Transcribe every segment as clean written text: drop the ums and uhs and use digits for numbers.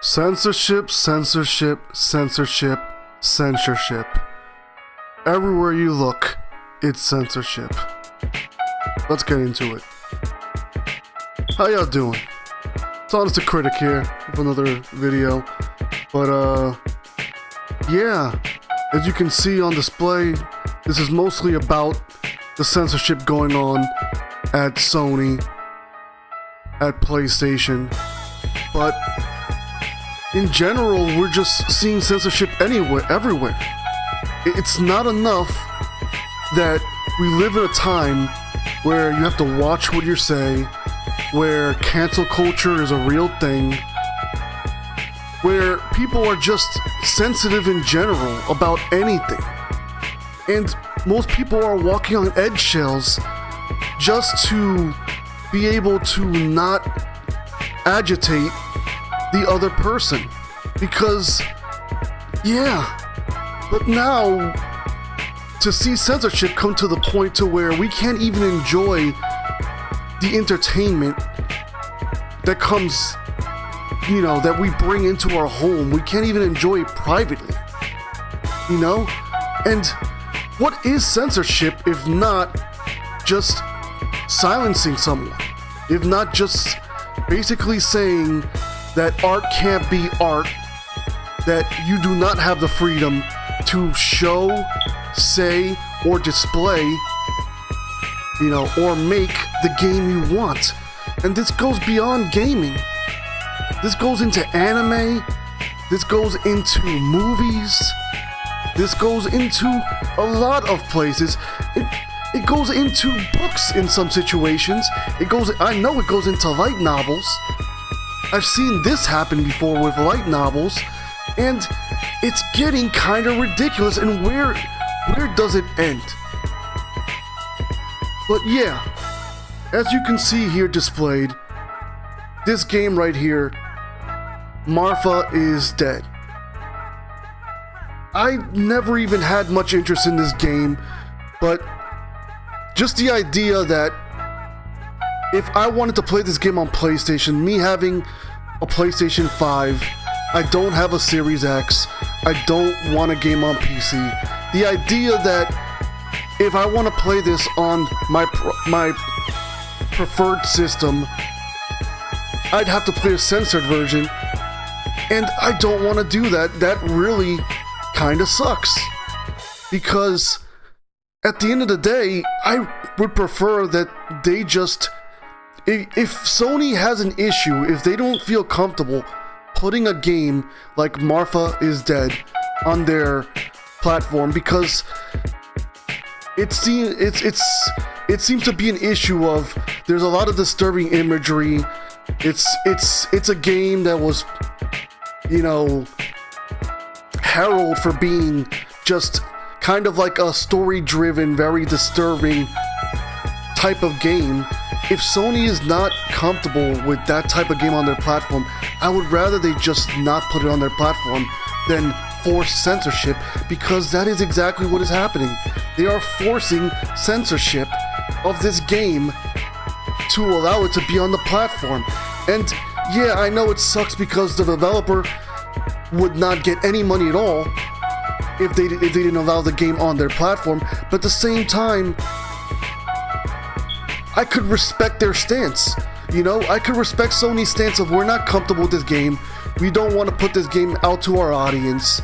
Censorship, censorship, censorship, censorship. Everywhere you look, it's censorship. Let's get into it. How y'all doing? It's Honest to Critic here with another video. But yeah, as you can see on display, this is mostly about the censorship going on at Sony, at PlayStation. But in general, we're just seeing censorship everywhere. It's not enough that we live in a time where you have to watch what you say, where cancel culture is a real thing, where people are just sensitive in general about anything. And most people are walking on eggshells just to be able to not agitate the other person. Because, yeah, but now to see censorship come to the point to where we can't even enjoy the entertainment that comes, that we bring into our home. We can't even enjoy it privately, And what is censorship if not just silencing someone? If not just basically saying that art can't be art, that you do not have the freedom to show, say, or display, or make the game you want. And this goes beyond gaming. This goes into anime. This goes into movies. This goes into a lot of places. It goes into books in some situations. I know it goes into light novels. I've seen this happen before with light novels, and it's getting kind of ridiculous. And where does it end? But yeah, as you can see here displayed, this game right here, Marfa is Dead. I never even had much interest in this game, but just the idea that if I wanted to play this game on PlayStation, me having a PlayStation 5, I don't have a Series X, I don't want a game on PC. The idea that if I want to play this on my preferred system, I'd have to play a censored version, and I don't want to do that. That really kind of sucks. Because at the end of the day, I would prefer that they just... If Sony has an issue, if they don't feel comfortable putting a game like Marfa is Dead on their platform, because it seems to be an issue of there's a lot of disturbing imagery. It's a game that was, heralded for being just kind of like a story-driven, very disturbing type of game. If Sony is not comfortable with that type of game on their platform, I would rather they just not put it on their platform than force censorship, because that is exactly what is happening. They are forcing censorship of this game to allow it to be on the platform. And yeah, I know it sucks because the developer would not get any money at all if they didn't allow the game on their platform, but at the same time, I could respect their stance. I could respect Sony's stance of we're not comfortable with this game. We don't want to put this game out to our audience.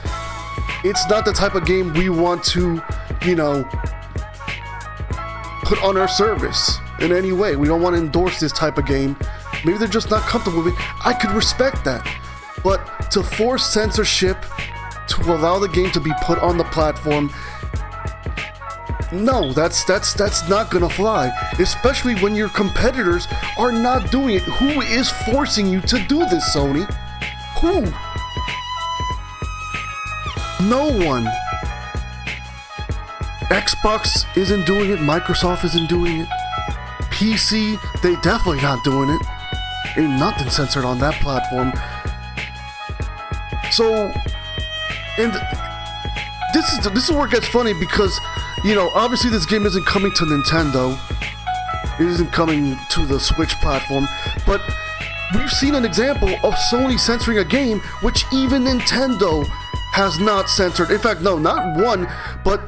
It's not the type of game we want to, put on our service in any way. We don't want to endorse this type of game. Maybe they're just not comfortable with it. I could respect that. But to force censorship to allow the game to be put on the platform, no, that's not gonna fly. Especially when your competitors are not doing it. Who is forcing you to do this, Sony? Who? No one. Xbox isn't doing it. Microsoft isn't doing it. PC, they definitely not doing it. Ain't nothing censored on that platform. So, and this is where it gets funny, because obviously this game isn't coming to Nintendo. It isn't coming to the Switch platform. But we've seen an example of Sony censoring a game which even Nintendo has not censored. In fact, no, not one, but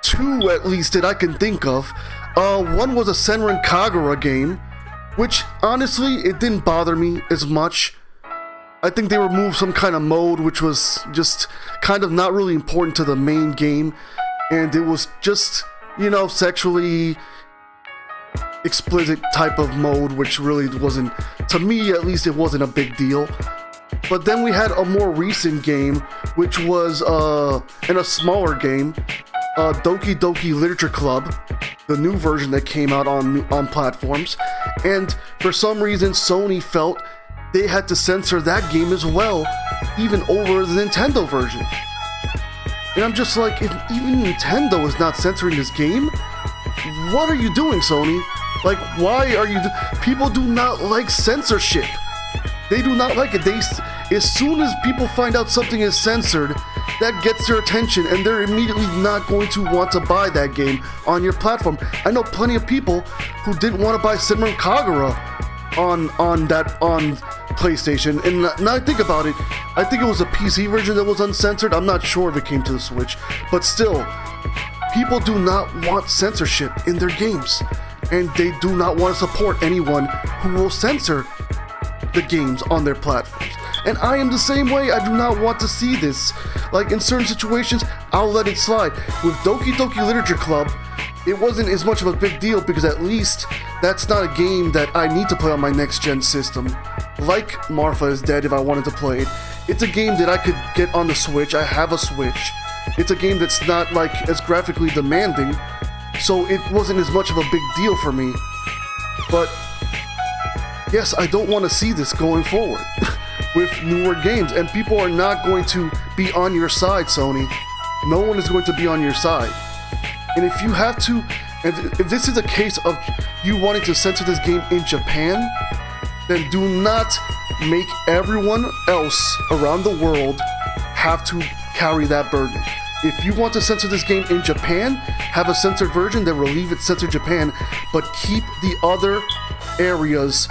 two at least that I can think of. One was a Senran Kagura game, which honestly, it didn't bother me as much. I think they removed some kind of mode which was just kind of not really important to the main game, and it was just, you know, sexually explicit type of mode, which really wasn't, to me at least, it wasn't a big deal. But then we had a more recent game, which was in a smaller game, Doki Doki Literature Club, the new version that came out on platforms, and for some reason Sony felt they had to censor that game as well, even over the Nintendo version. And I'm just like, if even Nintendo is not censoring this game, what are you doing, Sony? Like, why are you people do not like censorship. They do not like it. As soon as people find out something is censored, that gets their attention, and they're immediately not going to want to buy that game on your platform. I know plenty of people who didn't want to buy Senran Kagura on PlayStation, and now I think about it, I think it was a PC version that was uncensored. I'm not sure if it came to the Switch, but still, people do not want censorship in their games, and they do not want to support anyone who will censor the games on their platforms. And I am the same way. I do not want to see this. Like, in certain situations, I'll let it slide. With Doki Doki Literature Club, it wasn't as much of a big deal because at least that's not a game that I need to play on my next-gen system. Like Martha is Dead if I wanted to play it. It's a game that I could get on the Switch. I have a Switch. It's a game that's not, like, as graphically demanding, so it wasn't as much of a big deal for me. But yes, I don't want to see this going forward with newer games, and people are not going to be on your side, Sony. No one is going to be on your side. And if you have to, if this is a case of you wanting to censor this game in Japan, then do not make everyone else around the world have to carry that burden. If you want to censor this game in Japan, have a censored version, then relieve it censored Japan, but keep the other areas,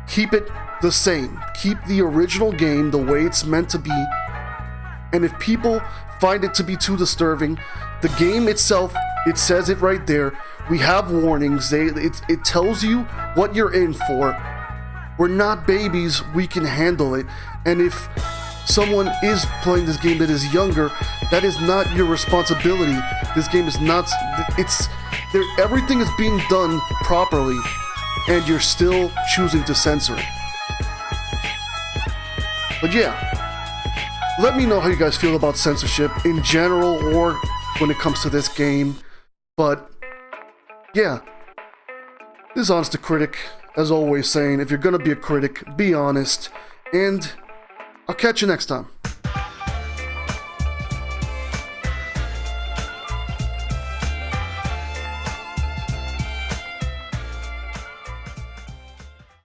keep it the same. Keep the original game the way it's meant to be. And if people find it to be too disturbing, the game itself, it says it right there. We have warnings. It tells you what you're in for. We're not babies. We can handle it. And if someone is playing this game that is younger, that is not your responsibility. This game is not. Everything is being done properly, and you're still choosing to censor it. But yeah, let me know how you guys feel about censorship in general or when it comes to this game. But yeah, this is Honest to Critic, as always saying, if you're gonna be a critic, be honest, and I'll catch you next time.